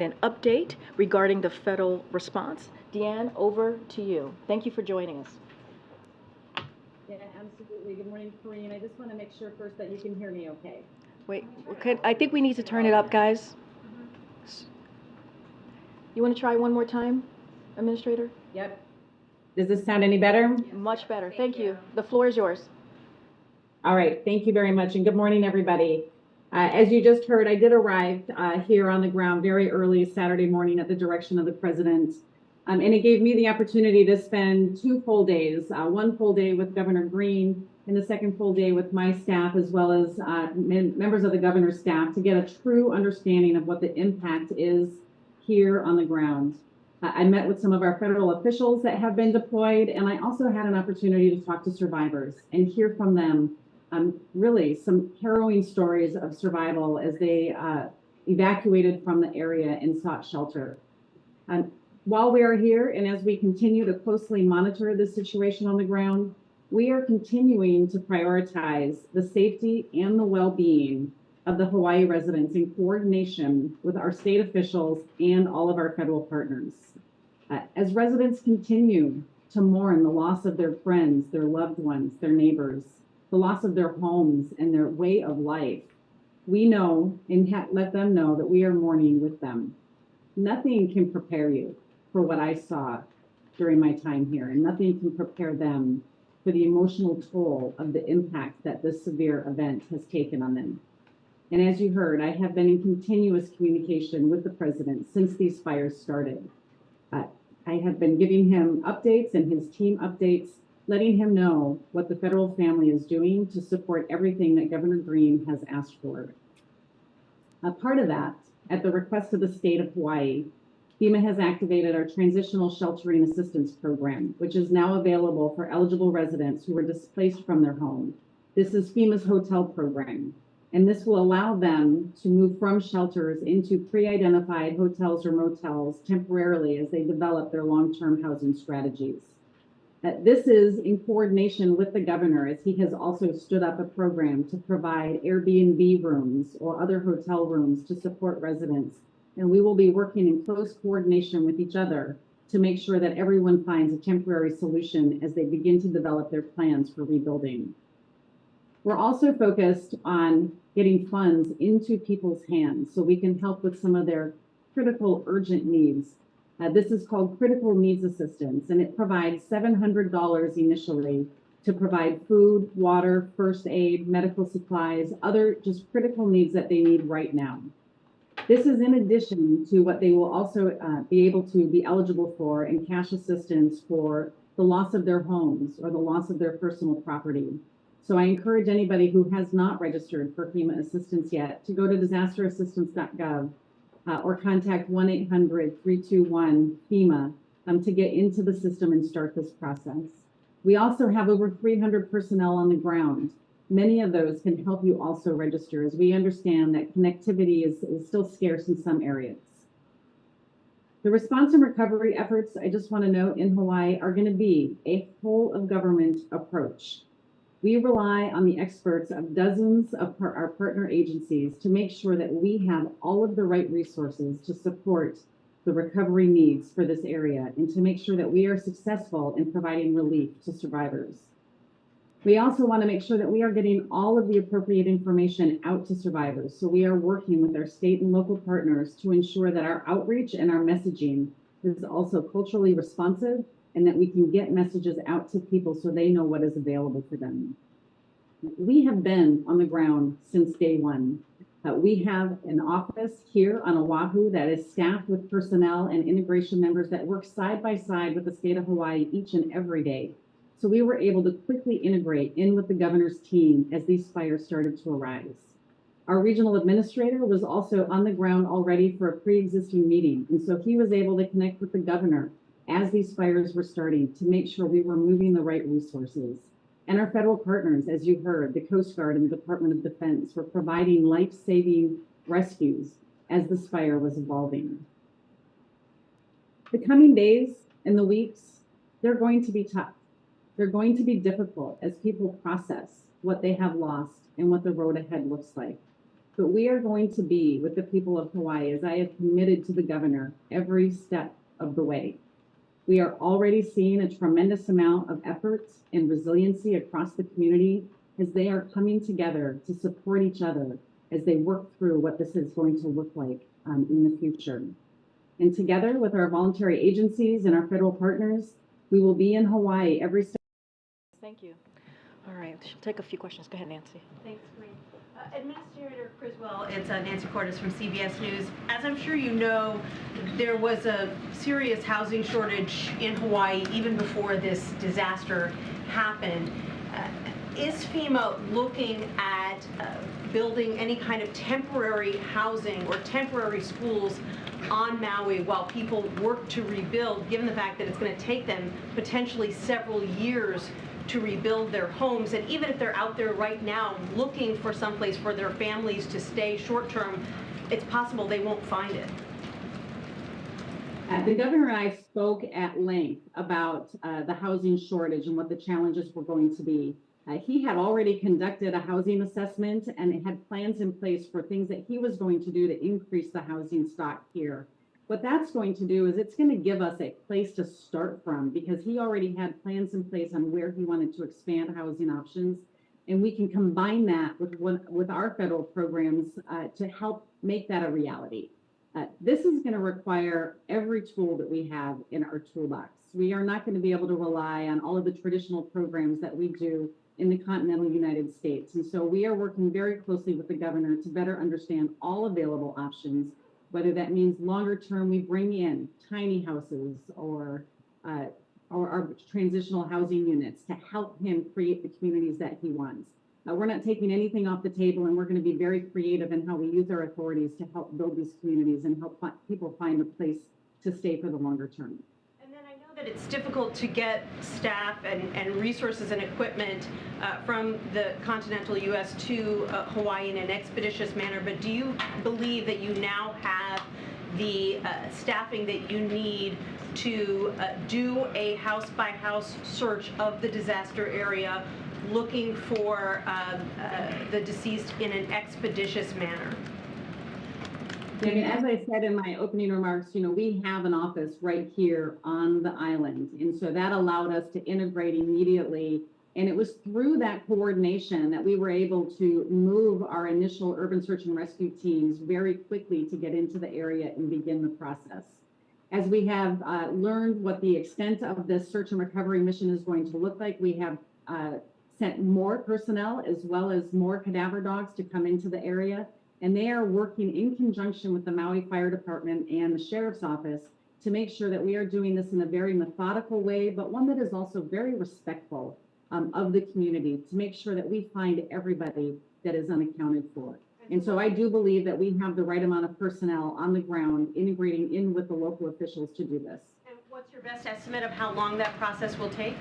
An update regarding the federal response. Deanne, over to you. Thank you for joining us. Yeah, absolutely. Good morning, Karine. I just want to make sure first that you can hear me okay. Wait, I think we need to turn it up, guys. You want to try one more time, Administrator? Yep. Does this sound any better? Much better. Thank you. The floor is yours. All right. Thank you very much. And good morning, everybody. As you just heard, I did arrive here on the ground very early Saturday morning at the direction of the president. And it gave me the opportunity to spend 2 full days, one full day with Governor Green and the second full day with my staff, as well as members of the governor's staff, to get a true understanding of what the impact is here on the ground. I met with some of our federal officials that have been deployed, and I also had an opportunity to talk to survivors and hear from them really some harrowing stories of survival as they evacuated from the area and sought shelter. While we are here and as we continue to closely monitor the situation on the ground, we are continuing to prioritize the safety and the well-being of the Hawaii residents in coordination with our state officials and all of our federal partners. As residents continue to mourn the loss of their friends, their loved ones, their neighbors, the loss of their homes and their way of life, we know and let them know that we are mourning with them. Nothing can prepare you for what I saw during my time here, and nothing can prepare them for the emotional toll of the impact that this severe event has taken on them. And as you heard, I have been in continuous communication with the president since these fires started. I have been giving him updates and his team updates, letting him know what the federal family is doing to support everything that Governor Green has asked for. A part of that, at the request of the state of Hawaii, FEMA has activated our Transitional Sheltering Assistance Program, which is now available for eligible residents who were displaced from their home. This is FEMA's hotel program, and this will allow them to move from shelters into pre-identified hotels or motels temporarily as they develop their long-term housing strategies. This is in coordination with the governor, as he has also stood up a program to provide Airbnb rooms or other hotel rooms to support residents. And we will be working in close coordination with each other to make sure that everyone finds a temporary solution as they begin to develop their plans for rebuilding. We're also focused on getting funds into people's hands so we can help with some of their critical urgent needs. This is called Critical Needs Assistance, and it provides $700 initially to provide food, water, first aid, medical supplies, other just critical needs that they need right now. This is in addition to what they will also be able to be eligible for in cash assistance for the loss of their homes or the loss of their personal property. So I encourage anybody who has not registered for FEMA assistance yet to go to disasterassistance.gov or contact 1-800-321-FEMA to get into the system and start this process. We also have over 300 personnel on the ground. Many of those can help you also register, as we understand that connectivity is still scarce in some areas. The response and recovery efforts, I just want to note, in Hawaii are going to be a whole of government approach. We rely on the experts of dozens of our partner agencies to make sure that we have all of the right resources to support the recovery needs for this area and to make sure that we are successful in providing relief to survivors. We also want to make sure that we are getting all of the appropriate information out to survivors. So we are working with our state and local partners to ensure that our outreach and our messaging is also culturally responsive and that we can get messages out to people so they know what is available for them. We have been on the ground since day one. We have an office here on Oahu that is staffed with personnel and integration members that work side by side with the state of Hawaii each and every day. So we were able to quickly integrate in with the governor's team as these fires started to arise. Our regional administrator was also on the ground already for a pre-existing meeting. And so he was able to connect with the governor as these fires were starting to make sure we were moving the right resources. And our federal partners, as you heard, the Coast Guard and the Department of Defense, were providing life-saving rescues as this fire was evolving. The coming days and the weeks, they're going to be tough. They're going to be difficult as people process what they have lost and what the road ahead looks like. But we are going to be with the people of Hawaii, as I have committed to the governor, every step of the way. We are already seeing a tremendous amount of efforts and resiliency across the community as they are coming together to support each other as they work through what this is going to look like in the future. And together with our voluntary agencies and our federal partners, we will be in Hawaii every step. Thank you. All right, she'll take a few questions. Go ahead, Nancy. Thanks, Karine. Administrator Criswell, it's Nancy Cordes from CBS News. As I'm sure you know, there was a serious housing shortage in Hawaii even before this disaster happened. Is FEMA looking at building any kind of temporary housing or temporary schools on Maui while people work to rebuild, given the fact that it's going to take them potentially several years to rebuild their homes? And even if they're out there right now looking for someplace for their families to stay short term, it's possible they won't find it. The governor and I spoke at length about the housing shortage and what the challenges were going to be. He had already conducted a housing assessment and had plans in place for things that he was going to do to increase the housing stock here. What that's going to do is it's going to give us a place to start from, because he already had plans in place on where he wanted to expand housing options. And we can combine that with our federal programs to help make that a reality. This is going to require every tool that we have in our toolbox. We are not going to be able to rely on all of the traditional programs that we do in the continental United States. And so we are working very closely with the governor to better understand all available options, whether that means longer term we bring in tiny houses or our transitional housing units to help him create the communities that he wants. We're not taking anything off the table, and we're going to be very creative in how we use our authorities to help build these communities and help people find a place to stay for the longer term. And then I know that it's difficult to get staff and resources and equipment from the continental U.S. to Hawaii in an expeditious manner, but do you believe that you now have the staffing that you need to do a house-by-house search of the disaster area, looking for the deceased in an expeditious manner? I mean, as I said in my opening remarks, we have an office right here on the island. And so that allowed us to integrate immediately. And it was through that coordination that we were able to move our initial urban search and rescue teams very quickly to get into the area and begin the process. As we have learned what the extent of this search and recovery mission is going to look like, we have sent more personnel as well as more cadaver dogs to come into the area. And they are working in conjunction with the Maui Fire Department and the Sheriff's Office to make sure that we are doing this in a very methodical way, but one that is also very respectful of the community, to make sure that we find everybody that is unaccounted for. And so I do believe that we have the right amount of personnel on the ground integrating in with the local officials to do this. And what's your best estimate of how long that process will take?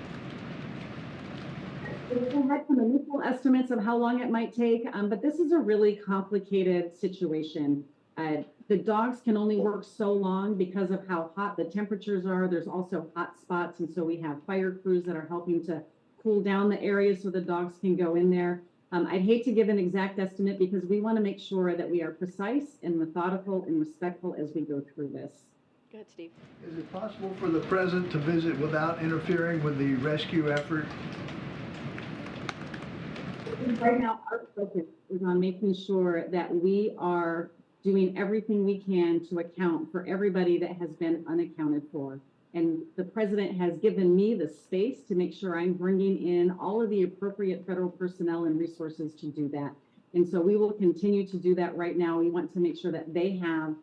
We had some initial estimates of how long it might take, but this is a really complicated situation. The dogs can only work so long because of how hot the temperatures are. There's also hot spots, and so we have fire crews that are helping to cool down the area so the dogs can go in there. I'd hate to give an exact estimate because we want to make sure that we are precise and methodical and respectful as we go through this. Go ahead, Steve. Is it possible for the president to visit without interfering with the rescue effort? Right now, our focus is on making sure that we are doing everything we can to account for everybody that has been unaccounted for. And the president has given me the space to make sure I'm bringing in all of the appropriate federal personnel and resources to do that. And so we will continue to do that right now. We want to make sure that they have,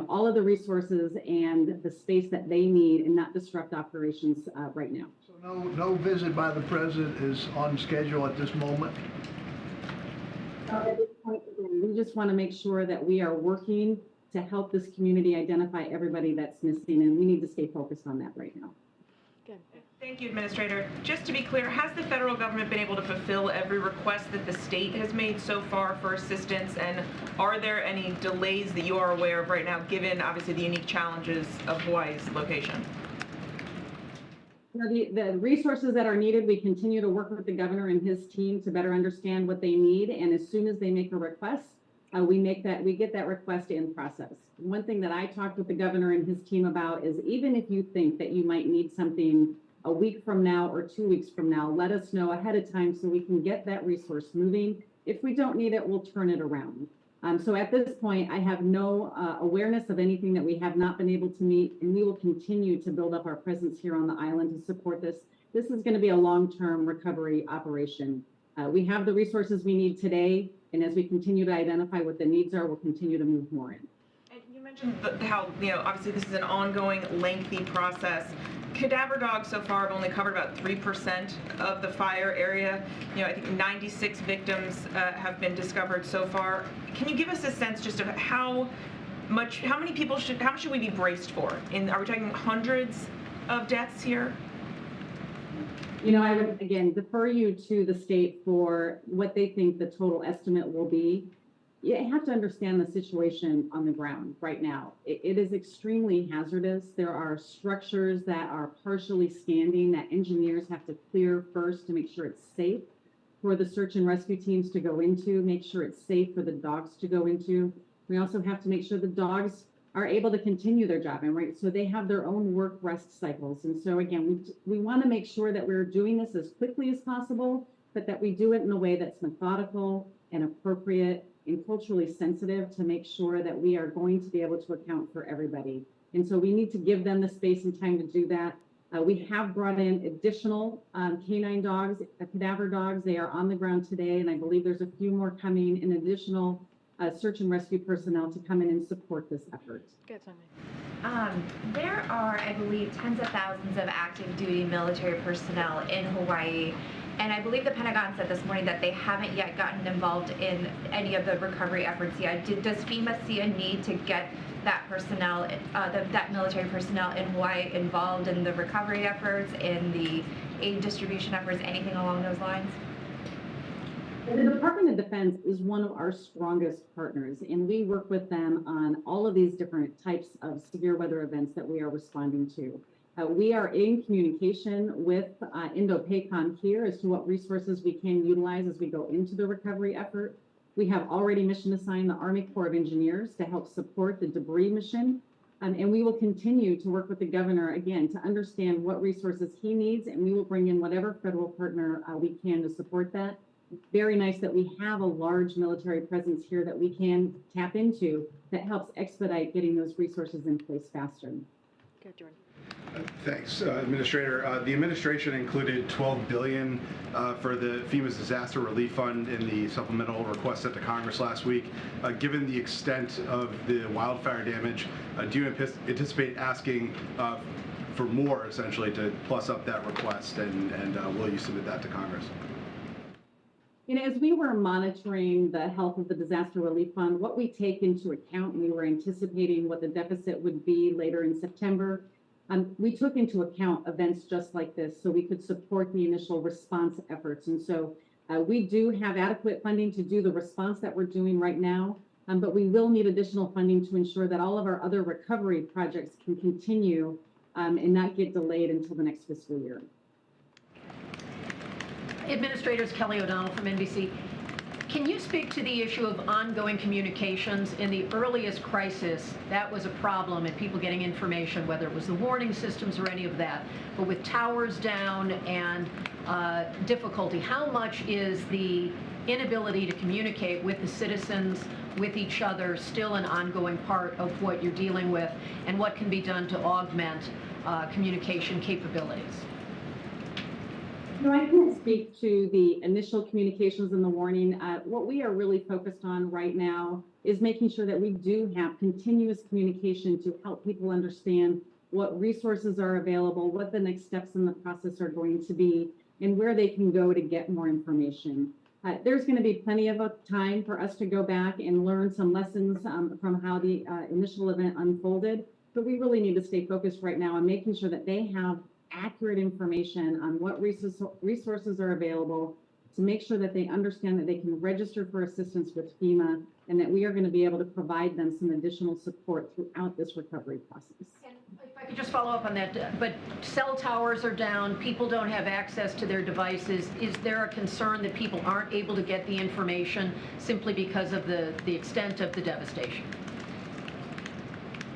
all of the resources and the space that they need and not disrupt operations right now. So no visit by the president is on schedule at this moment? At this point, again, we just want to make sure that we are working to help this community identify everybody that's missing, and we need to stay focused on that right now. Good. Thank you, Administrator. Just to be clear, has the federal government been able to fulfill every request that the state has made so far for assistance? And are there any delays that you are aware of right now, given obviously the unique challenges of Hawaii's location? The resources that are needed, we continue to work with the governor and his team to better understand what they need. And as soon as they make a request, we get that request in process. One thing that I talked with the governor and his team about is even if you think that you might need something a week from now or 2 weeks from now, let us know ahead of time so we can get that resource moving. If we don't need it, we'll turn it around. So at this point, I have no awareness of anything that we have not been able to meet, and we will continue to build up our presence here on the island to support this. This is going to be a long-term recovery operation. We have the resources we need today, and as we continue to identify what the needs are, we'll continue to move more in. And you mentioned how, obviously this is an ongoing, lengthy process. Cadaver dogs so far have only covered about 3% of the fire area. I think 96 victims have been discovered so far. Can you give us a sense just of how much should we be braced for? Are we talking hundreds of deaths here? I would, again, defer you to the state for what they think the total estimate will be. You have to understand the situation on the ground right now. It is extremely hazardous. There are structures that are partially standing that engineers have to clear first to make sure it's safe for the search and rescue teams to go into, make sure it's safe for the dogs to go into. We also have to make sure the dogs are able to continue their job, and right, so they have their own work rest cycles. And so again, we want to make sure that we're doing this as quickly as possible, but that we do it in a way that's methodical and appropriate and culturally sensitive to make sure that we are going to be able to account for everybody. And so we need to give them the space and time to do that. We have brought in additional canine dogs, cadaver dogs. They are on the ground today, and I believe there's a few more coming, and additional search and rescue personnel to come in and support this effort. Good, Sonia. There are, I believe, tens of thousands of active duty military personnel in Hawaii. And I believe the Pentagon said this morning that they haven't yet gotten involved in any of the recovery efforts yet. Does FEMA see a need to get that personnel, that military personnel in Hawaii involved in the recovery efforts, in the aid distribution efforts, anything along those lines? The Department of Defense is one of our strongest partners, and we work with them on all of these different types of severe weather events that we are responding to. We are in communication with Indo-PACOM here as to what resources we can utilize as we go into the recovery effort. We have already mission assigned the Army Corps of Engineers to help support the debris mission. And we will continue to work with the governor, again, to understand what resources he needs, and we will bring in whatever federal partner we can to support that. Very nice that we have a large military presence here that we can tap into that helps expedite getting those resources in place faster. Good, Jordan. Thanks, Administrator. The administration included $12 billion for the FEMA's Disaster Relief Fund in the supplemental request sent to Congress last week. Given the extent of the wildfire damage, do you anticipate asking for more, essentially, to plus up that request, and will you submit that to Congress? As we were monitoring the health of the Disaster Relief Fund, what we take into account, and we were anticipating what the deficit would be later in September, we took into account events just like this so we could support the initial response efforts. And so we do have adequate funding to do the response that we're doing right now, but we will need additional funding to ensure that all of our other recovery projects can continue and not get delayed until the next fiscal year. Administrators Kelly O'Donnell from NBC. Can you speak to the issue of ongoing communications? In the earliest crisis, that was a problem and people getting information, whether it was the warning systems or any of that. But with towers down and difficulty, how much is the inability to communicate with the citizens, with each other, still an ongoing part of what you're dealing with, and what can be done to augment communication capabilities? No, I can't speak to the initial communications and the warning. What we are really focused on right now is making sure that we do have continuous communication to help people understand what resources are available, what the next steps in the process are going to be, and where they can go to get more information. There's going to be plenty of time for us to go back and learn some lessons from how the initial event unfolded, but we really need to stay focused right now on making sure that they have accurate information on what resources are available, to make sure that they understand that they can register for assistance with FEMA and that we are going to be able to provide them some additional support throughout this recovery process. And if I could just follow up on that, but cell towers are down, people don't have access to their devices. Is there a concern that people aren't able to get the information simply because of the extent of the devastation?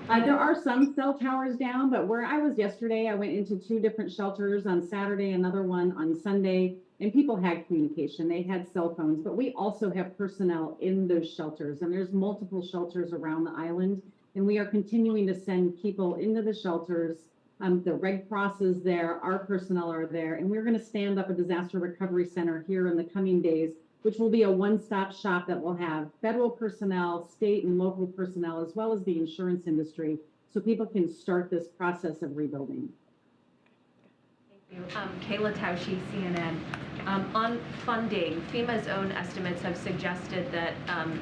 There are some cell towers down, but where I was yesterday, I went into 2 different shelters on Saturday, another one on Sunday, and people had communication. They had cell phones, but we also have personnel in those shelters, and there's multiple shelters around the island, and we are continuing to send people into the shelters. The Red Cross is there, our personnel are there, and we're going to stand up a disaster recovery center here in the coming days, which will be a one-stop shop that will have federal personnel, state and local personnel, as well as the insurance industry, so people can start this process of rebuilding. Thank you. Kayla Tausche, CNN. On funding, FEMA's own estimates have suggested that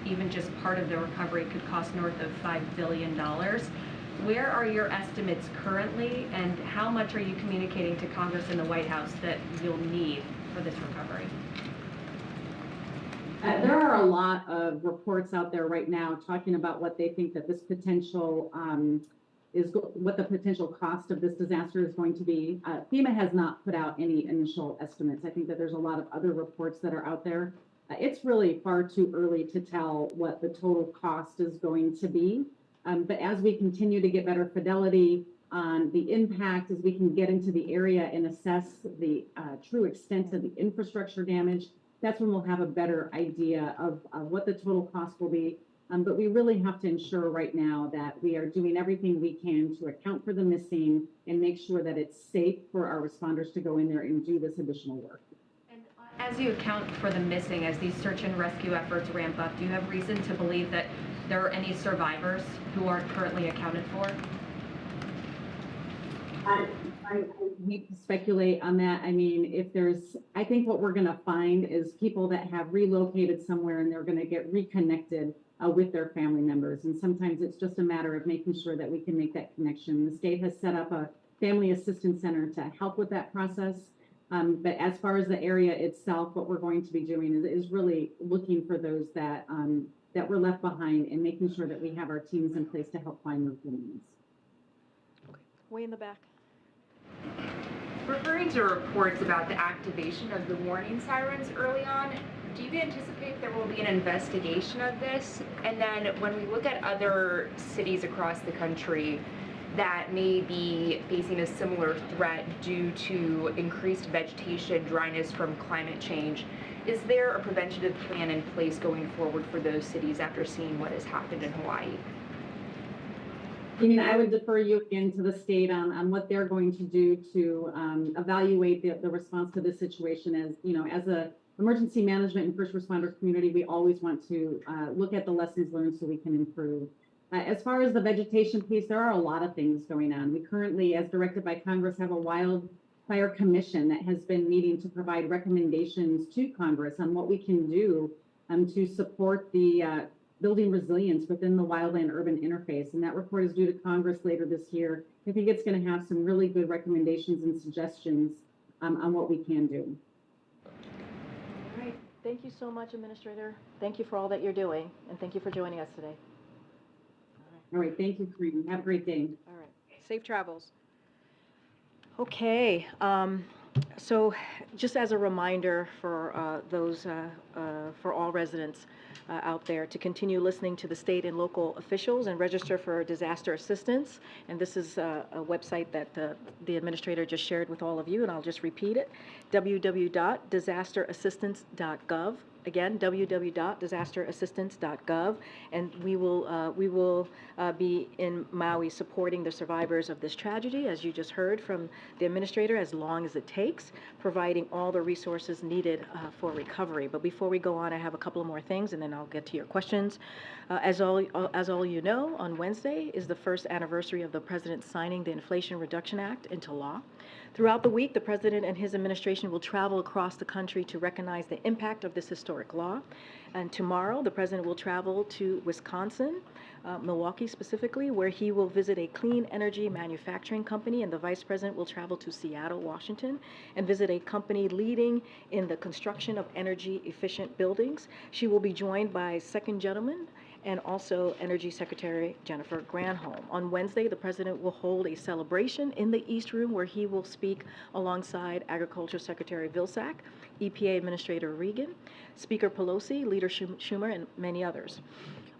even just part of the recovery could cost north of $5 billion. Where are your estimates currently, and how much are you communicating to Congress and the White House that you'll need for this recovery? There are a lot of reports out there right now talking about what they think that this potential what the potential cost of this disaster is going to be. FEMA has not put out any initial estimates. I think that there's a lot of other reports that are out there. It's really far too early to tell what the total cost is going to be. But as we continue to get better fidelity on the impact, as we can get into the area and assess the true extent of the infrastructure damage, that's when we'll have a better idea of what the total cost will be. But we really have to ensure right now that we are doing everything we can to account for the missing and make sure that it's safe for our responders to go in there and do this additional work. And as you account for the missing, as these search and rescue efforts ramp up, do you have reason to believe that there are any survivors who aren't currently accounted for? I hate to speculate on that. I mean, I think what we're going to find is people that have relocated somewhere and they're going to get reconnected with their family members. And sometimes it's just a matter of making sure that we can make that connection. The state has set up a family assistance center to help with that process. But as far as the area itself, what we're going to be doing is really looking for those that were left behind and making sure that we have our teams in place to help find those remains. Okay. Way in the back. Referring to reports about the activation of the warning sirens early on, do you anticipate there will be an investigation of this? And then when we look at other cities across the country that may be facing a similar threat due to increased vegetation, dryness from climate change, is there a preventative plan in place going forward for those cities after seeing what has happened in Hawaii? I mean, I would defer you again to the state on what they're going to do to evaluate the response to this situation. As you know, as a emergency management and first responders community, we always want to look at the lessons learned so we can improve. As far as the vegetation piece, there are a lot of things going on. We currently, as directed by Congress, have a wildfire commission that has been meeting to provide recommendations to Congress on what we can do to support the building resilience within the wildland-urban interface. And that report is due to Congress later this year. I think it's going to have some really good recommendations and suggestions on what we can do. All right. Thank you so much, Administrator. Thank you for all that you're doing, and thank you for joining us today. All right. Thank you, Karine. Have a great day. All right. Safe travels. Okay. So just as a reminder for for all residents out there to continue listening to the state and local officials and register for disaster assistance. And this is a website that the administrator just shared with all of you, and I'll just repeat it, www.disasterassistance.gov. Again, www.disasterassistance.gov, and we will be in Maui supporting the survivors of this tragedy, as you just heard from the administrator, as long as it takes, providing all the resources needed for recovery. But before we go on, I have a couple of more things, and then I'll get to your questions. As all you know, on Wednesday is the first anniversary of the President signing the Inflation Reduction Act into law. Throughout the week, the President and his administration will travel across the country to recognize the impact of this historic historic law. And tomorrow, the president will travel to Wisconsin, Milwaukee specifically, where he will visit a clean energy manufacturing company, and the vice president will travel to Seattle, Washington, and visit a company leading in the construction of energy efficient buildings. She will be joined by second gentleman and also Energy Secretary Jennifer Granholm. On Wednesday, the president will hold a celebration in the East Room where he will speak alongside Agriculture Secretary Vilsack, EPA Administrator Regan, Speaker Pelosi, Leader Schumer, and many others.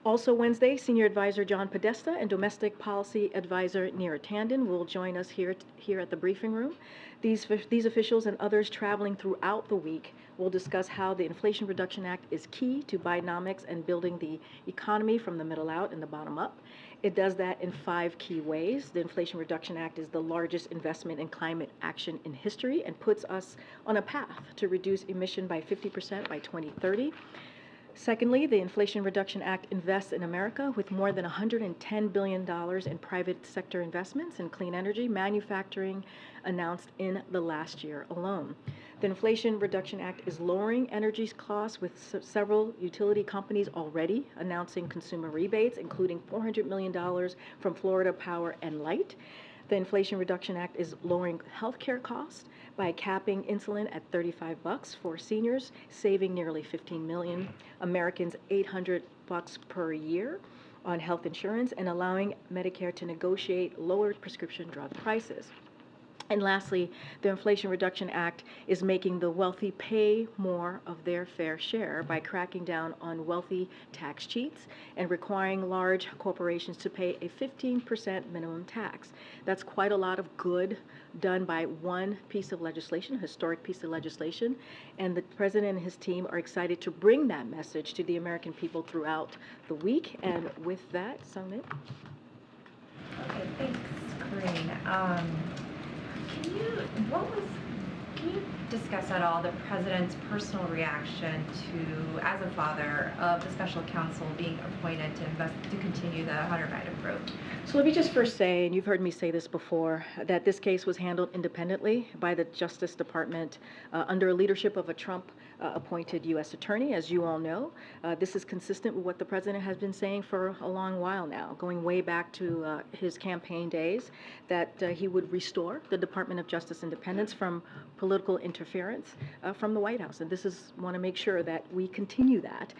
Also Wednesday, Senior Advisor John Podesta and Domestic Policy Advisor Neera Tanden will join us here at the briefing room. These officials and others traveling throughout the week will discuss how the Inflation Reduction Act is key to Bidenomics and building the economy from the middle out and the bottom up. It does that in 5 key ways. The Inflation Reduction Act is the largest investment in climate action in history and puts us on a path to reduce emission by 50% by 2030. Secondly, the Inflation Reduction Act invests in America with more than $110 billion in private sector investments in clean energy manufacturing announced in the last year alone. The Inflation Reduction Act is lowering energy costs with several utility companies already announcing consumer rebates, including $400 million from Florida Power and Light. The Inflation Reduction Act is lowering healthcare costs by capping insulin at $35 for seniors, saving nearly 15 million Americans $800 per year on health insurance, and allowing Medicare to negotiate lower prescription drug prices. And lastly, the Inflation Reduction Act is making the wealthy pay more of their fair share by cracking down on wealthy tax cheats and requiring large corporations to pay a 15% minimum tax. That's quite a lot of good done by one piece of legislation, a historic piece of legislation, and the president and his team are excited to bring that message to the American people throughout the week. And with that, Sungmin. Okay, thanks, Karine. Can you discuss at all the president's personal reaction to, as a father, of the special counsel being appointed to continue the Hunter Biden probe? So let me just first say, and you've heard me say this before, that this case was handled independently by the Justice Department under leadership of a Trump-appointed U.S. attorney, as you all know. This is consistent with what the president has been saying for a long while now, going way back to his campaign days, that he would restore the Department of Justice independence from political interference from the White House. And this is, want to make sure that we continue that.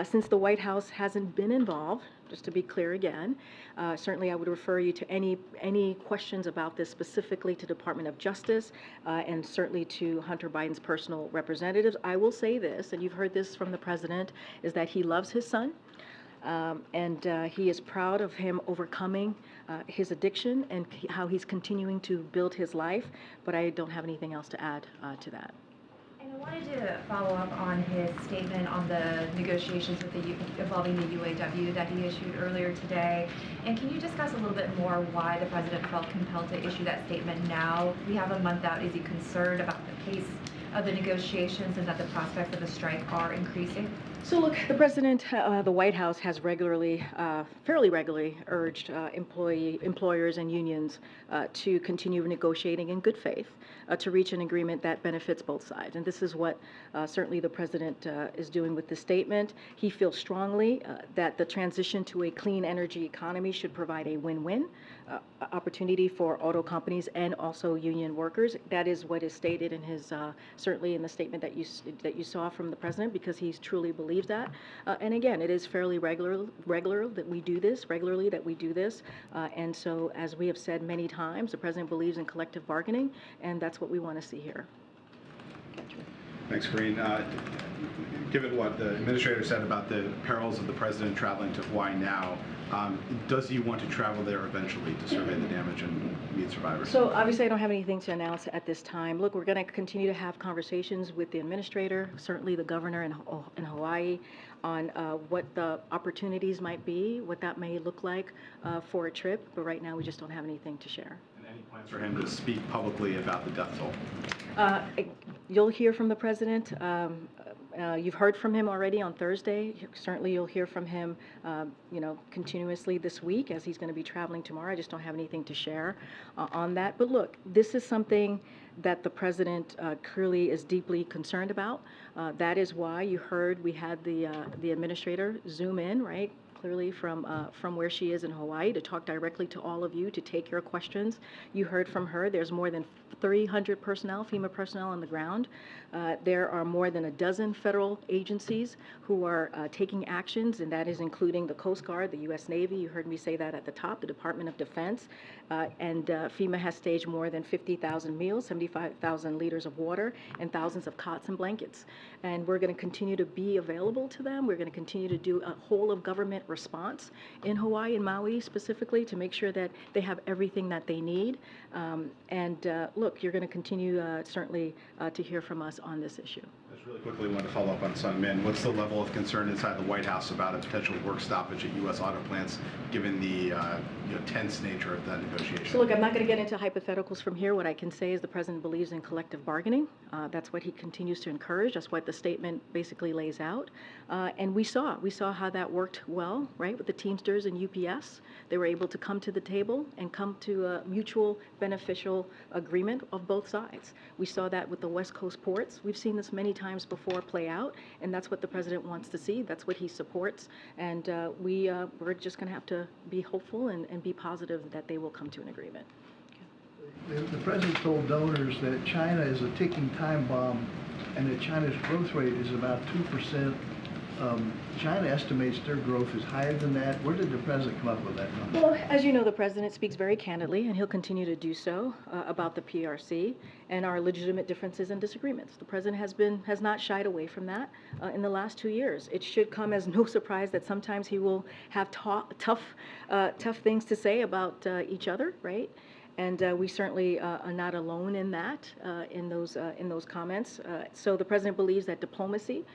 Since the White House hasn't been involved, just to be clear again, certainly I would refer you to any questions about this specifically to Department of Justice and certainly to Hunter Biden's personal representatives. I will say this, and you've heard this from the president, is that he loves his son. And he is proud of him overcoming his addiction and how he's continuing to build his life, but I don't have anything else to add to that. And I wanted to follow up on his statement on the negotiations with involving the UAW that he issued earlier today. And can you discuss a little bit more why the president felt compelled to issue that statement now? We have a month out. Is he concerned about the pace of the negotiations and that the prospects of a strike are increasing? So look, the president, the White House has fairly regularly urged employers and unions to continue negotiating in good faith to reach an agreement that benefits both sides. And this is what certainly the president is doing with this statement. He feels strongly that the transition to a clean energy economy should provide a win-win opportunity for auto companies and also union workers. That is what is stated in his, certainly in the statement that you saw from the president, because he truly believes that. And again, it is fairly regular that we do this, and so as we have said many times, the president believes in collective bargaining, and that's what we want to see here. Thanks, Karine. Given what the administrator said about the perils of the president traveling to Hawaii now, does he want to travel there eventually to survey the damage and meet survivors? So obviously I don't have anything to announce at this time. Look, we're going to continue to have conversations with the administrator, certainly the governor in Hawaii, on what the opportunities might be, what that may look like for a trip, but right now we just don't have anything to share. And any plans for him to speak publicly about the death toll? You'll hear from the president You've heard from him already on Thursday. Certainly you'll hear from him, continuously this week as he's going to be traveling tomorrow. I just don't have anything to share on that. But look, this is something that the president clearly is deeply concerned about. That is why you heard we had the administrator zoom in, right? Clearly from where she is in Hawaii to talk directly to all of you, to take your questions. You heard from her. There's more than 300 personnel, FEMA personnel on the ground. There are more than a dozen federal agencies who are taking actions, and that is including the Coast Guard, the U.S. Navy. You heard me say that at the top, the Department of Defense. And FEMA has staged more than 50,000 meals, 75,000 liters of water, and thousands of cots and blankets. And we're going to continue to be available to them. We're going to continue to do a whole of government response in Hawaii and Maui specifically to make sure that they have everything that they need. Look, you're going to continue certainly to hear from us on this issue. Just really quickly, I want to follow up on Sun Min. What's the level of concern inside the White House about a potential work stoppage at U.S. auto plants, given the tense nature of that negotiation? So look, I'm not going to get into hypotheticals from here. What I can say is the president believes in collective bargaining. That's what he continues to encourage. That's what the statement basically lays out. And we saw how that worked well, right, with the Teamsters and UPS. They were able to come to the table and come to a mutual beneficial agreement of both sides. We saw that with the West Coast ports. We've seen this many times before play out, and that's what the president wants to see. That's what he supports. And we're just going to have to be hopeful and be positive that they will come to an agreement. The president told donors that China is a ticking time bomb and that China's growth rate is about 2%. China estimates their growth is higher than that. Where did the president come up with that number? Well, as you know, the president speaks very candidly, and he'll continue to do so about the PRC and our legitimate differences and disagreements. The president has not shied away from that in the last 2 years. It should come as no surprise that sometimes he will have tough things to say about each other, right? And we certainly are not alone in that, in those comments. So the president believes that diplomacy,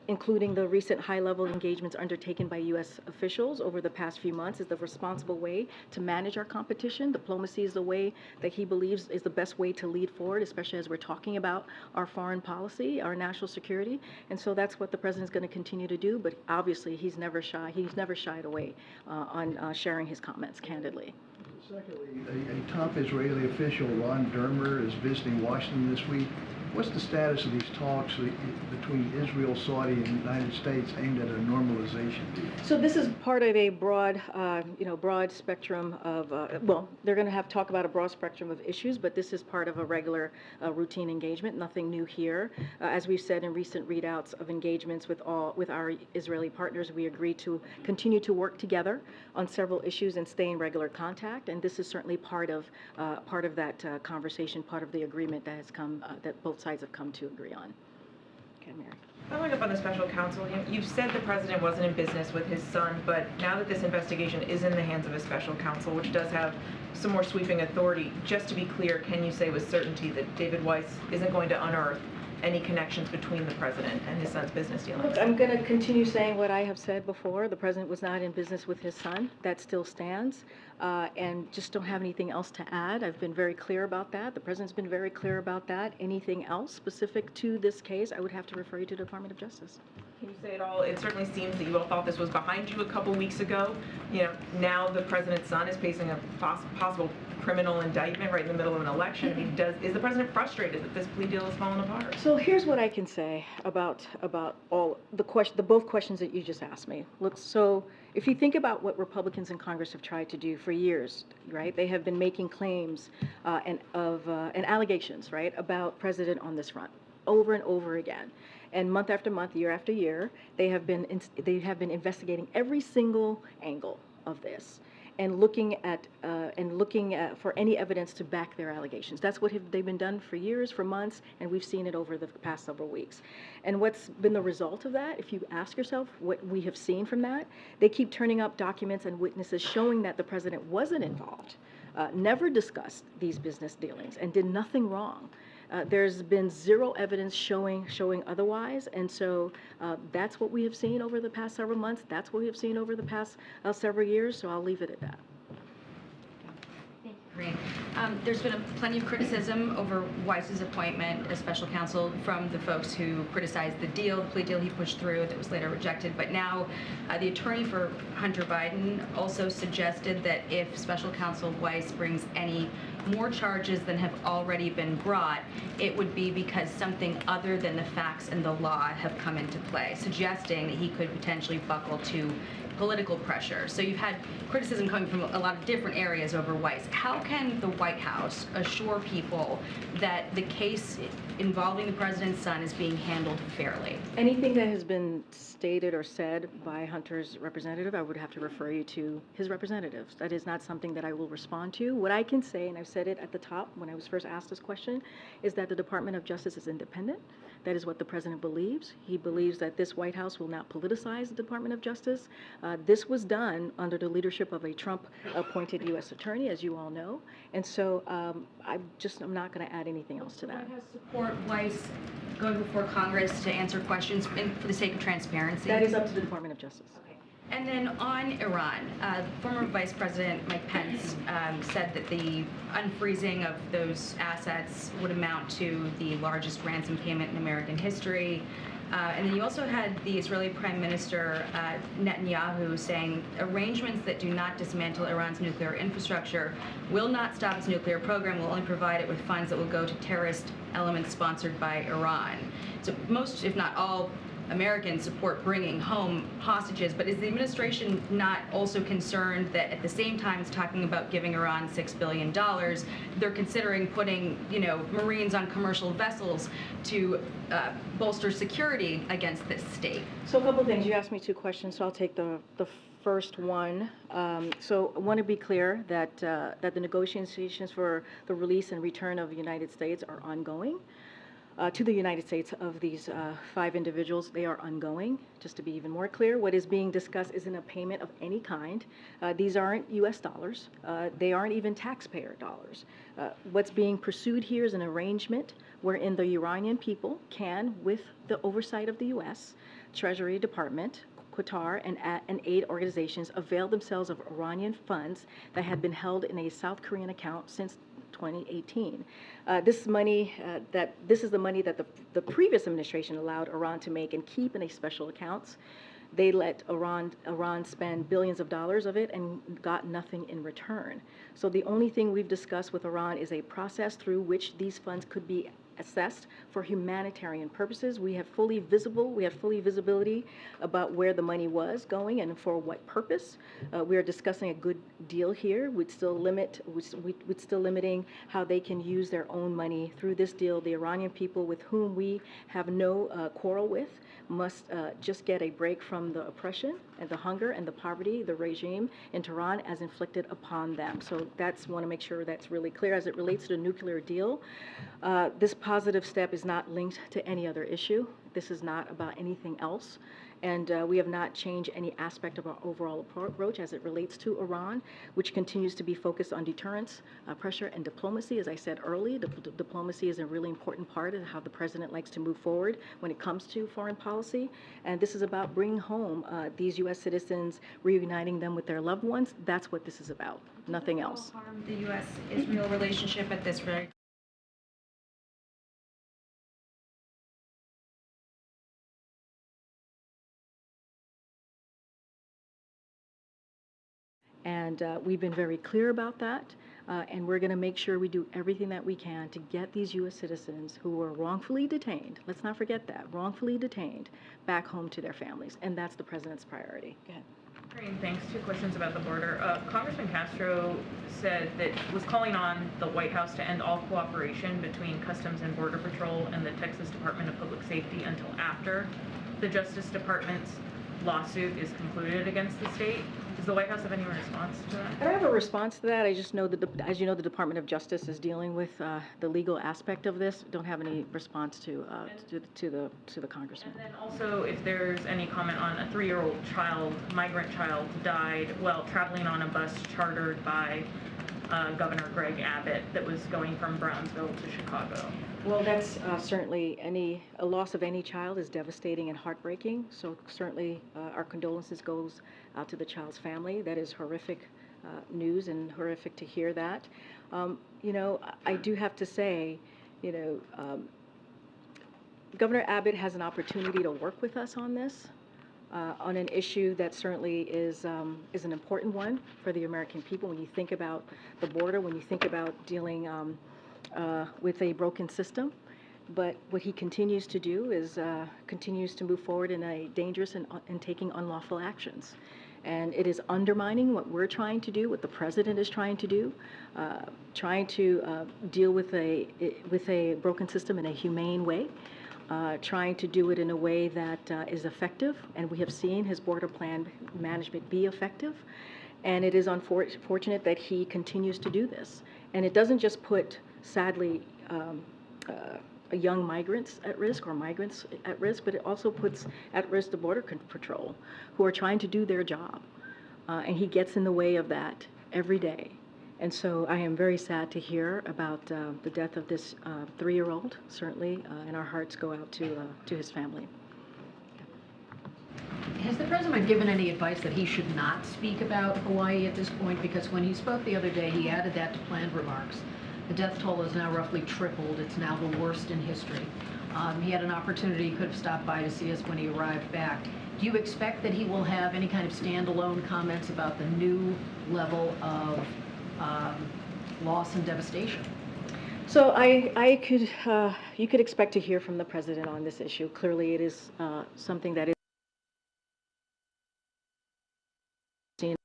including the recent high-level engagements undertaken by U.S. officials over the past few months, is the responsible way to manage our competition. Diplomacy is the way that he believes is the best way to lead forward, especially as we're talking about our foreign policy, our national security. And so that's what the president's going to continue to do. But obviously, he's never shied away on sharing his comments candidly. Secondly, a top Israeli official, Ron Dermer, is visiting Washington this week. What's the status of these talks between Israel, Saudi, and the United States aimed at a normalization deal? So this is part of a broad spectrum of, well, they're going to talk about a broad spectrum of issues, but this is part of a regular routine engagement, nothing new here. As we've said in recent readouts of engagements with our Israeli partners, we agreed to continue to work together on several issues and stay in regular contact, and this is certainly part of that conversation, part of the agreement that has come, that both sides have come to agree on. Okay, Mary. Following up on the special counsel, you've said the president wasn't in business with his son, but now that this investigation is in the hands of a special counsel, which does have some more sweeping authority, just to be clear, can you say with certainty that David Weiss isn't going to unearth any connections between the president and his son's business dealings? Look, I'm going to continue saying what I have said before. The president was not in business with his son. That still stands. And just don't have anything else to add. I've been very clear about that. The president's been very clear about that. Anything else specific to this case, I would have to refer you to the Department of Justice. Can you say it all? It certainly seems that you all thought this was behind you a couple weeks ago. Now the president's son is facing a possible criminal indictment right in the middle of an election. I mean, is the president frustrated that this plea deal is falling apart? So here's what I can say about all both questions that you just asked me. Look, so if you think about what Republicans in Congress have tried to do for years, right? They have been making claims and allegations, right, about president on this front over and over again. And month after month, year after year, they have been investigating every single angle of this and looking at for any evidence to back their allegations. That's what they've been done for years, for months, and we've seen it over the past several weeks. And what's been the result of that? If you ask yourself what we have seen from that, they keep turning up documents and witnesses showing that the president wasn't involved, never discussed these business dealings, and did nothing wrong. There's been zero evidence showing otherwise, and so that's what we have seen over the past several months. That's what we have seen over the past several years, so I'll leave it at that. Thank you, Karine. There's been plenty of criticism over Weiss's appointment as special counsel from the folks who criticized the plea deal he pushed through that was later rejected. But now the attorney for Hunter Biden also suggested that if special counsel Weiss brings any more charges than have already been brought, it would be because something other than the facts and the law have come into play, suggesting that he could potentially buckle to political pressure. So you've had criticism coming from a lot of different areas over Weiss. How can the White House assure people that the case involving the president's son is being handled fairly? Anything that has been stated or said by Hunter's representative, I would have to refer you to his representatives. That is not something that I will respond to. What I can say, and I've said it at the top when I was first asked this question, is that the Department of Justice is independent. That is what the president believes. He believes that this White House will not politicize the Department of Justice. This was done under the leadership of a Trump-appointed U.S. attorney, as you all know. And so I'm not going to add anything else to that. White House support Weiss going before Congress to answer questions for the sake of transparency? That is up to the Department of Justice. Okay. And then on Iran, former Vice President Mike Pence said that the unfreezing of those assets would amount to the largest ransom payment in American history. And then you also had the Israeli Prime Minister Netanyahu saying arrangements that do not dismantle Iran's nuclear infrastructure will not stop its nuclear program, will only provide it with funds that will go to terrorist elements sponsored by Iran. So most, if not all, Americans support bringing home hostages, but is the administration not also concerned that at the same time it's talking about giving Iran $6 billion, they're considering putting, Marines on commercial vessels to bolster security against this state? So a couple of things. You asked me two questions, so I'll take the first one. So I want to be clear that the negotiations for the release and return of the United States are ongoing. To the United States of these 5 individuals, they are ongoing. Just to be even more clear, what is being discussed isn't a payment of any kind. These aren't U.S. dollars. They aren't even taxpayer dollars. What's being pursued here is an arrangement wherein the Iranian people can, with the oversight of the U.S. Treasury Department, Qatar, and aid organizations, avail themselves of Iranian funds that had been held in a South Korean account since 2018. This is the money that the previous administration allowed Iran to make and keep in a special accounts. They let Iran spend billions of dollars of it and got nothing in return. So the only thing we've discussed with Iran is a process through which these funds could be assessed for humanitarian purposes. We have fully visibility about where the money was going and for what purpose. We are discussing a good deal here. We'd still limiting how they can use their own money through this deal. The Iranian people, with whom we have no quarrel with, must just get a break from the oppression and the hunger and the poverty the regime in Tehran has inflicted upon them. So want to make sure that's really clear. As it relates to the nuclear deal, this positive step is not linked to any other issue. This is not about anything else. And we have not changed any aspect of our overall approach as it relates to Iran, which continues to be focused on deterrence, pressure, and diplomacy. As I said earlier, diplomacy is a really important part of how the president likes to move forward when it comes to foreign policy. And this is about bringing home these U.S. citizens, reuniting them with their loved ones. That's what this is about, nothing else. Harm the U.S.-Israel relationship at this very And we've been very clear about that, and we're going to make sure we do everything that we can to get these U.S. citizens who were wrongfully detained, let's not forget that, wrongfully detained, back home to their families, and that's the president's priority. Go ahead. Karine, thanks. 2 questions about the border. Congressman Castro was calling on the White House to end all cooperation between Customs and Border Patrol and the Texas Department of Public Safety until after the Justice Department's lawsuit is concluded against the state. Does the White House have any response to that? I don't have a response to that. I just know that, as you know, the Department of Justice is dealing with the legal aspect of this. Don't have any response to the congressman. And then also, if there's any comment on a 3-year-old migrant child, died while traveling on a bus chartered by Governor Greg Abbott that was going from Brownsville to Chicago. Well, that's certainly a loss of any child is devastating and heartbreaking. So certainly our condolences goes out to the child's family. That is horrific news and horrific to hear that. You know, I do have to say, you know, Governor Abbott has an opportunity to work with us on this, on an issue that certainly is an important one for the American people. When you think about the border, when you think about dealing with a broken system, but what he continues to do is continues to move forward in a dangerous and taking unlawful actions. And it is undermining what we're trying to do, what the president is trying to do, trying to deal with a broken system in a humane way, trying to do it in a way that is effective. And we have seen his border plan management be effective. And it is unfortunate that he continues to do this. And it doesn't just put, sadly, young migrants at risk or migrants at risk, but it also puts at risk the Border Patrol, who are trying to do their job. And he gets in the way of that every day. And so I am very sad to hear about the death of this 3-year-old, certainly, and our hearts go out to his family. Has the president given any advice that he should not speak about Hawaii at this point? Because when he spoke the other day, he added that to planned remarks. The death toll is now roughly tripled. It's now the worst in history. He had an opportunity, he could have stopped by to see us when he arrived back. Do you expect that he will have any kind of standalone comments about the new level of loss and devastation? So you could expect to hear from the president on this issue. Clearly, it is something that is seen.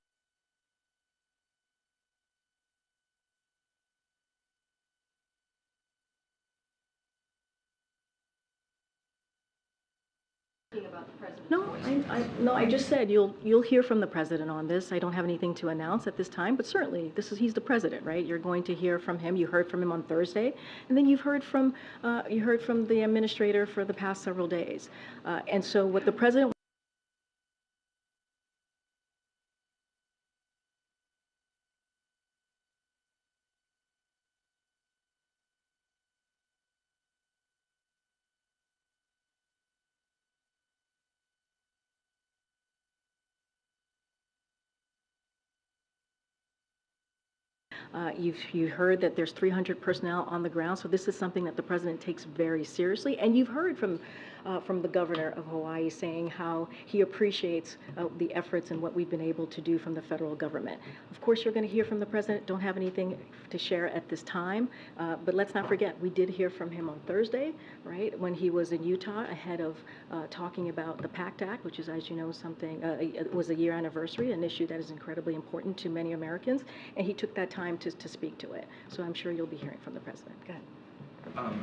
No, I just said you'll hear from the president on this. I don't have anything to announce at this time, but certainly he's the president, right? You're going to hear from him. You heard from him on Thursday, and then you've heard from the administrator for the past several days. And so what the president you've heard that there's 300 personnel on the ground, so this is something that the president takes very seriously. And you've heard from the governor of Hawaii saying how he appreciates the efforts and what we've been able to do from the federal government. Of course, you're going to hear from the president. Don't have anything to share at this time, but let's not forget, we did hear from him on Thursday, right, when he was in Utah ahead of talking about the PACT Act, which is, as you know, something, it was a year anniversary, an issue that is incredibly important to many Americans, and he took that time to speak to it. So I'm sure you'll be hearing from the president. Go ahead.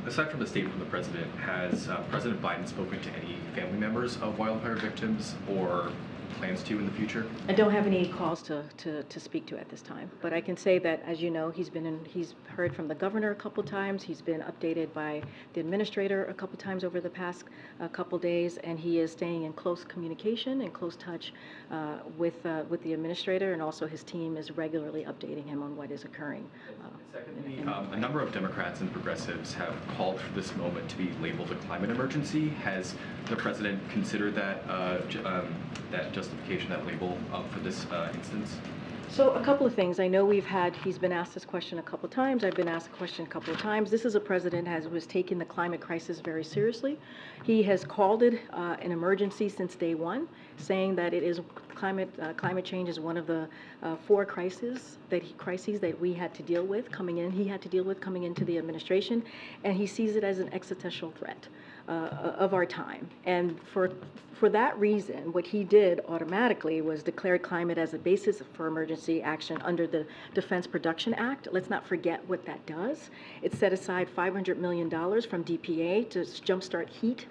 Aside from the statement from the president, has President Biden spoken to any family members of wildfire victims or plans to in the future? I don't have any calls to speak to at this time, but I can say that, as you know, he's heard from the governor a couple times. He's been updated by the administrator a couple times over the past couple days, and he is staying in close communication and close touch with the administrator, and also his team is regularly updating him on what is occurring. Secondly, a number of Democrats and progressives have called for this moment to be labeled a climate emergency. Has the president considered that that justification, that label, for this instance? So a couple of things. I know he's been asked this question a couple of times. I've been asked a question a couple of times. This is a president who was taking the climate crisis very seriously. He has called it an emergency since day one, saying that it is climate change is one of the 4 crises that we had to deal with coming in. He had to deal with coming into the administration, and he sees it as an existential threat of our time. And for that reason, what he did automatically was declare climate as a basis for emergency action under the Defense Production Act. Let's not forget what that does. It set aside $500 million from DPA to jumpstart heat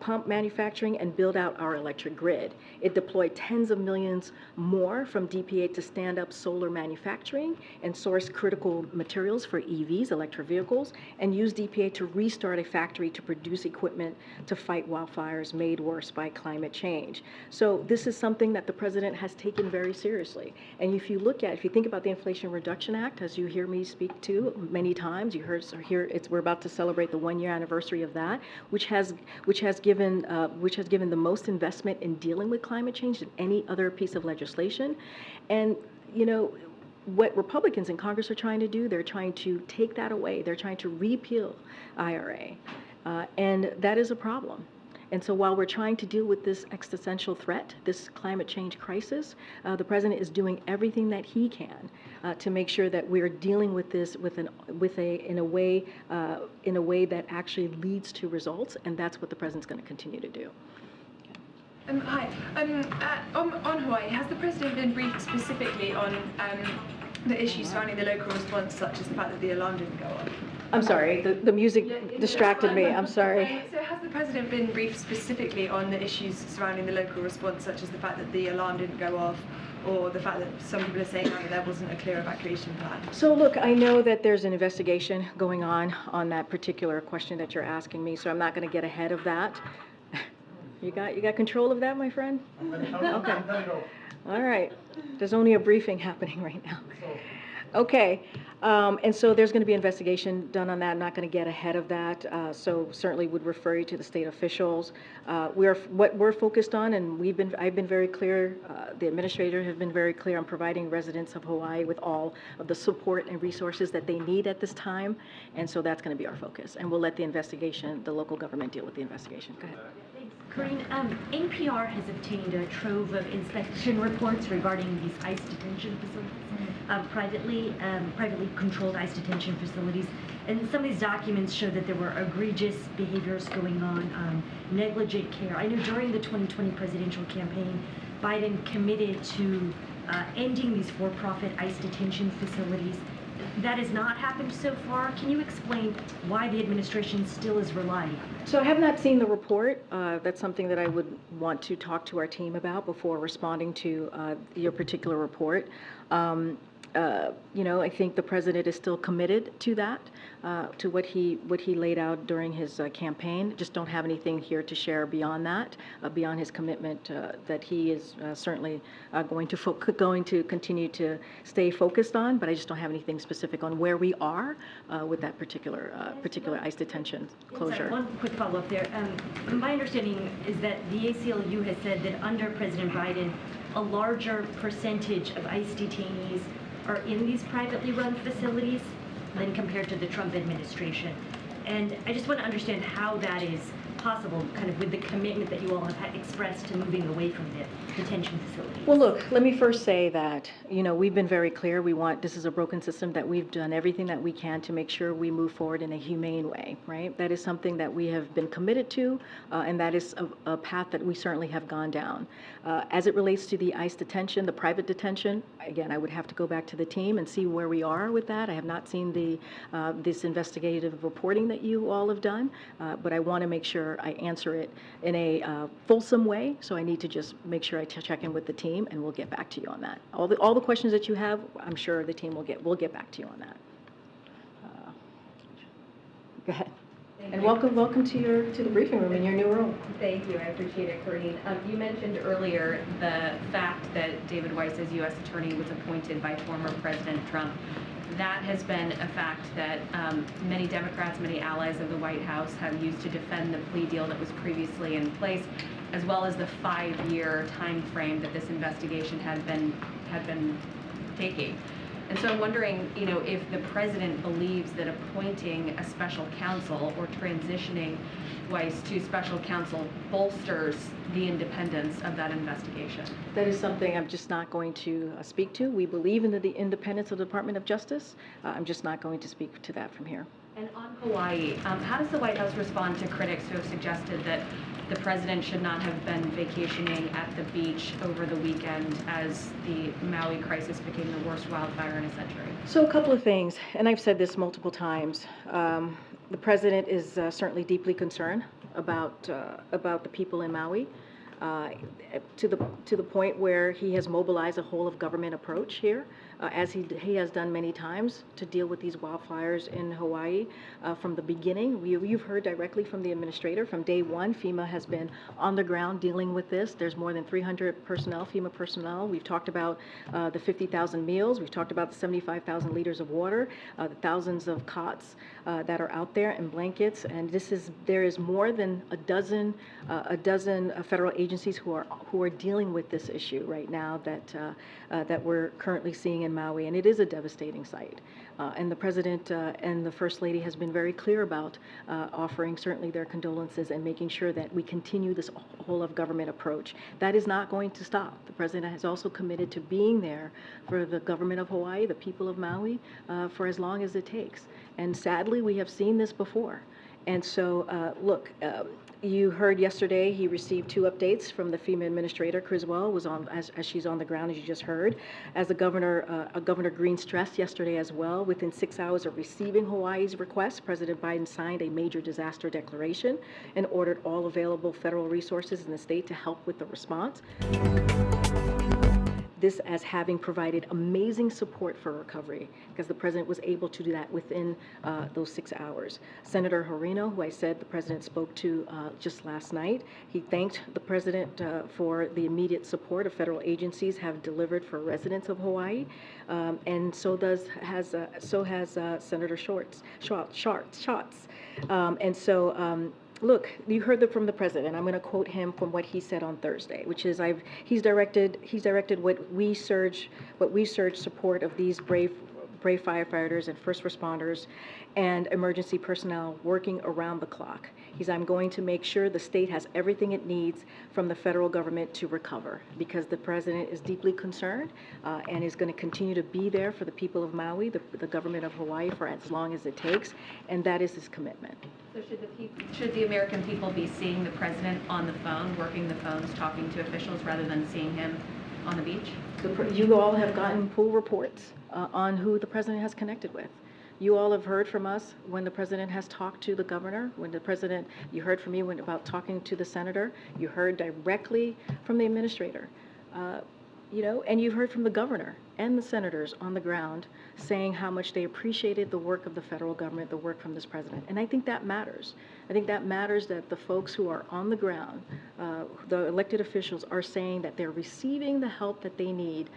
pump manufacturing and build out our electric grid. It deployed tens of millions more from DPA to stand up solar manufacturing and source critical materials for EVs, electric vehicles, and use DPA to restart a factory to produce equipment to fight wildfires made worse by climate change. So this is something that the president has taken very seriously. And if you think about the Inflation Reduction Act, as you hear me speak to many times, we're about to celebrate the 1-year anniversary of that, which has given the most investment in dealing with climate change than any other piece of legislation. And what Republicans in Congress are trying to do, they're trying to take that away. They're trying to repeal IRA, and that is a problem. And so while we're trying to deal with this existential threat, this climate change crisis, the president is doing everything that he can to make sure that we're dealing with this in a way that actually leads to results, and that's what the president's going to continue to do. Hi. On Hawaii, has the president been briefed specifically on the issues surrounding the local response, such as the fact that the alarm didn't go off? I'm sorry, the music distracted me. I'm sorry. So has the president been briefed specifically on the issues surrounding the local response, such as the fact that the alarm didn't go off, or the fact that some people are saying that there wasn't a clear evacuation plan? So look, I know that there's an investigation going on that particular question that you're asking me, so I'm not going to get ahead of that. You got control of that, my friend? Okay. All right. There's only a briefing happening right now. Okay. And so there's going to be investigation done on that. I'm not going to get ahead of that. So certainly would refer you to the state officials. What we're focused on, and I've been very clear, the administrator have been very clear on providing residents of Hawaii with all of the support and resources that they need at this time. And so that's going to be our focus. And we'll let the local government deal with the investigation. Go ahead. Karine, NPR has obtained a trove of inspection reports regarding these ICE detention facilities, privately controlled ICE detention facilities. And some of these documents show that there were egregious behaviors going on, negligent care. I know during the 2020 presidential campaign, Biden committed to ending these for-profit ICE detention facilities. That has not happened so far. Can you explain why the administration still is relying on that? So I have not seen the report. That's something that I would want to talk to our team about before responding to your particular report. I think the president is still committed to that, to what he laid out during his campaign. Just don't have anything here to share beyond that, beyond his commitment that he is certainly going to continue to stay focused on. But I just don't have anything specific on where we are with that particular ICE detention closure. Sorry, one quick follow-up there. My understanding is that the ACLU has said that under President Biden, a larger percentage of ICE detainees are in these privately run facilities than compared to the Trump administration. And I just want to understand how that is possible, kind of with the commitment that you all have expressed to moving away from the detention facilities. Well, look, let me first say that, we've been very clear. This is a broken system, that we've done everything that we can to make sure we move forward in a humane way, right? That is something that we have been committed to, and that is a path that we certainly have gone down. As it relates to the ICE detention, the private detention, again, I would have to go back to the team and see where we are with that. I have not seen this investigative reporting that you all have done, but I want to make sure I answer it in a fulsome way, so I need to just make sure I check in with the team, and we'll get back to you on that. All the questions that you have, I'm sure the team will get back to you on that. Go ahead. And welcome to the briefing room in your new role. Thank you, I appreciate it, Karine. You mentioned earlier the fact that David Weiss, as U.S. Attorney, was appointed by former President Trump. That has been a fact that many Democrats, many allies of the White House have used to defend the plea deal that was previously in place, as well as the 5-year time frame that this investigation had been taking. And so I'm wondering, if the president believes that appointing a special counsel or transitioning Weiss to special counsel bolsters the independence of that investigation. That is something I'm just not going to speak to. We believe in the independence of the Department of Justice. I'm just not going to speak to that from here. And on Hawaii, how does the White House respond to critics who have suggested that the president should not have been vacationing at the beach over the weekend as the Maui crisis became the worst wildfire in a century? So a couple of things, and I've said this multiple times. The president is certainly deeply concerned about the people in Maui, to the point where he has mobilized a whole of government approach here, as he has done many times to deal with these wildfires in Hawaii from the beginning. You've heard directly from the administrator. From day one, FEMA has been on the ground dealing with this. There's more than 300 FEMA personnel. We've talked about the 50,000 meals. We've talked about the 75,000 liters of water, the thousands of cots that are out there and blankets. And there is more than a dozen federal agencies who are dealing with this issue right now that we're currently seeing in in Maui, and it is a devastating sight. And the President and the First Lady has been very clear about offering certainly their condolences and making sure that we continue this whole of government approach. That is not going to stop. The President has also committed to being there for the government of Hawaii, the people of Maui, for as long as it takes. And sadly, we have seen this before. And so, look, you heard yesterday he received 2 updates from the FEMA administrator. Criswell was on, as she's on the ground, as you just heard. As the Governor Green stressed yesterday as well, within 6 hours of receiving Hawaii's request, President Biden signed a major disaster declaration and ordered all available federal resources in the state to help with the response. This as having provided amazing support for recovery, because the President was able to do that within those 6 hours. Senator Horino, who I said the President spoke to just last night, he thanked the President for the immediate support of federal agencies have delivered for residents of Hawaii, and so has Senator Schatz. Look, you heard from the President. I'm going to quote him from what he said on Thursday, which is he's directed what we surge support of these brave firefighters and first responders and emergency personnel working around the clock. I'm going to make sure the state has everything it needs from the federal government to recover, because the President is deeply concerned and is going to continue to be there for the people of Maui, the government of Hawaii, for as long as it takes, and that is his commitment. So should the American people be seeing the President on the phone, working the phones, talking to officials, rather than seeing him on the beach? You all have gotten full reports on who the President has connected with. You all have heard from us when the President has talked to the governor, you heard from me about talking to the senator, you heard directly from the administrator, and you've heard from the governor and the senators on the ground saying how much they appreciated the work of the federal government, the work from this President. And I think that matters. I think that matters that the folks who are on the ground, the elected officials, are saying that they're receiving the help that they need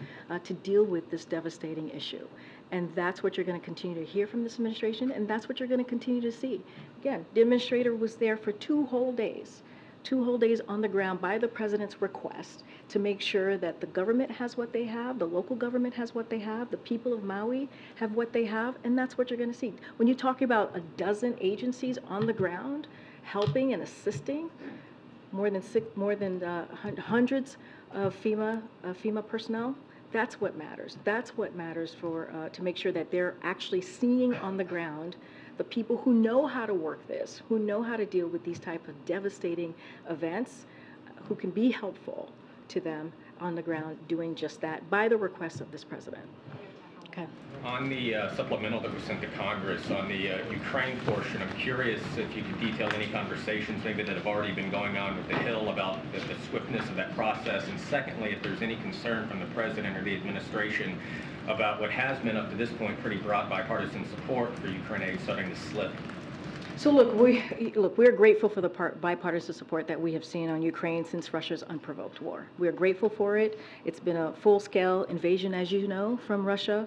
to deal with this devastating issue. And that's what you're going to continue to hear from this administration, and that's what you're going to continue to see. Again, the administrator was there for 2 whole days on the ground by the President's request to make sure that the government has what they have, the local government has what they have, the people of Maui have what they have, and that's what you're going to see. When you talk about a dozen agencies on the ground helping and assisting, more than hundreds of FEMA personnel, that's what matters. That's what matters to make sure that they're actually seeing on the ground the people who know how to work this, who know how to deal with these type of devastating events, who can be helpful to them on the ground doing just that by the request of this President. Okay. On the supplemental that was sent to Congress on the Ukraine portion, I'm curious if you could detail any conversations maybe that have already been going on with the Hill about the swiftness of that process, and secondly, if there's any concern from the President or the administration about what has been up to this point pretty broad bipartisan support for Ukraine aid starting to slip. So we're grateful for the bipartisan support that we have seen on Ukraine since Russia's unprovoked war. We are grateful for it. It's been a full-scale invasion, as you know, from Russia.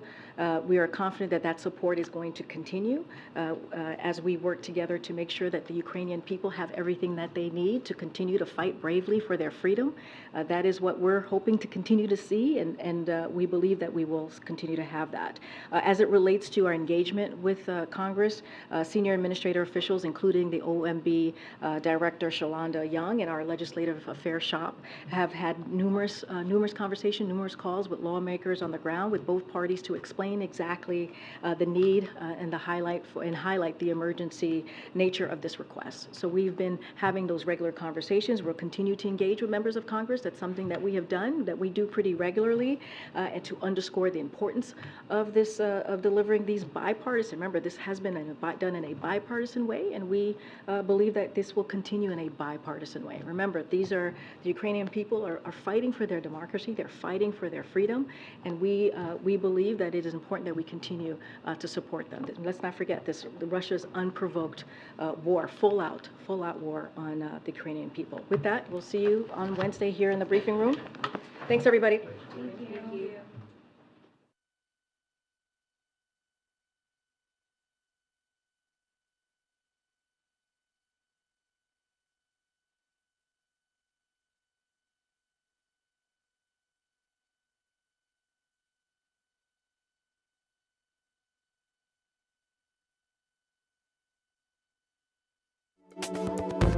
We are confident that that support is going to continue as we work together to make sure that the Ukrainian people have everything that they need to continue to fight bravely for their freedom. That is what we're hoping to continue to see, and we believe that we will continue to have that. As it relates to our engagement with Congress, senior administrator officials, including the OMB Director Shalonda Young and our Legislative Affairs shop, have had numerous conversations, numerous calls with lawmakers on the ground with both parties to explain exactly the need and highlight the emergency nature of this request. So we've been having those regular conversations. We'll continue to engage with members of Congress. That's something that we have done, that we do pretty regularly, and to underscore the importance of this, of delivering these bipartisan. Remember, this has been done in a bipartisan way, and we believe that this will continue in a bipartisan way. Remember, the Ukrainian people are fighting for their democracy. They're fighting for their freedom, and we believe that it is important that we continue to support them. Let's not forget Russia's unprovoked war, full-out war on the Ukrainian people. With that, we'll see you on Wednesday here in the briefing room. Thanks, everybody. Thank you. you.